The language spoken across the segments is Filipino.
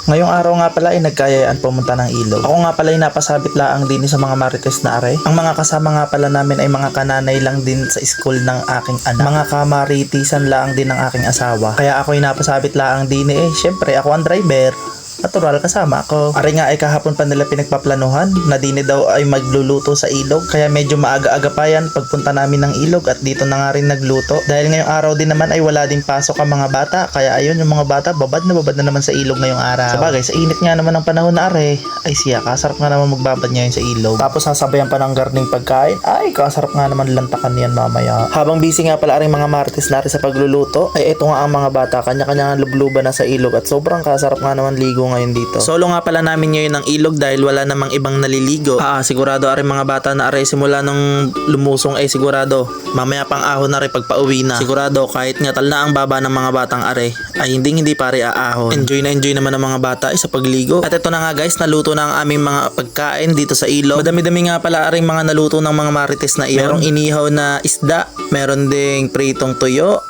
Ngayong araw nga pala ay nagkayayaan pumunta ng ilog. Ako nga pala ay napasabit laang din sa mga marites na are. Ang mga kasama nga pala namin ay mga kananay lang din sa school ng aking anak. Mga kamaritisan laang din ng aking asawa. Kaya ako ay napasabit laang din syempre ako ang driver. Natural kasama ako. Ari nga ay kahapon pa nila pinagpaplanuhan na dini daw ay magluluto sa ilog. Kaya medyo maaga-aga pa yan pagpunta namin ng ilog at dito na nga rin nagluto. Dahil ngayong araw din naman ay wala ding pasok ang mga bata. Kaya ayun yung mga bata babad na naman sa ilog ngayong araw. Sabagay sa init nga naman ng panahon na are. Ay siya kasarap nga naman magbabad ngayon sa ilog. Tapos sasabayan pa ng garning pagkain. Ay kasarap nga naman lantakan yan mamaya. Habang busy nga pala aring mga martes na rin sa pagluluto ay ito nga ang mga bata. Kanya-kanya nga lubluban na sa ilog at sobrang kasarap nga naman ligo ngayon dito. Solo nga pala namin ngayon ng ilog dahil wala namang ibang naliligo. Sigurado ari mga bata na ari simula nung lumusong ay sigurado mamaya pang ahon na rin pagpauwi na. Sigurado kahit ngatal na ang baba ng mga batang ari ay hindi pare aahon. Enjoy naman ng mga bata ay sa pagligo. At ito na nga guys, naluto na ang aming mga pagkain dito sa ilog. Madami-dami nga pala aring mga naluto ng mga marites na iyon. Merong inihaw na isda, meron ding pritong tuyo,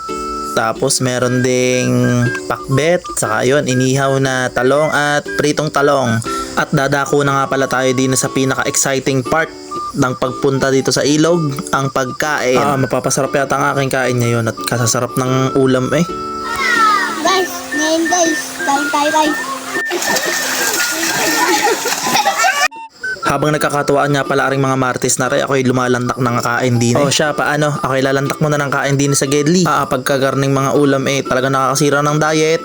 tapos meron ding pakbet, saka yun, inihaw na talong at pritong talong. At dadako na nga pala tayo din sa pinaka-exciting part ng pagpunta dito sa ilog, ang pagkain. Mapapasarap yata ang aking kain ngayon at kasasarap ng ulam Guys, ngayon guys, kain tayo guys. Habang nagkakatuwaan nga pala aring mga martes na rin, ako'y lumalantak ng kain din. Siya, paano? Ako'y lalantak muna ng kain din sa Gedli. Pagkagarning mga ulam talaga nakakasira ng diet.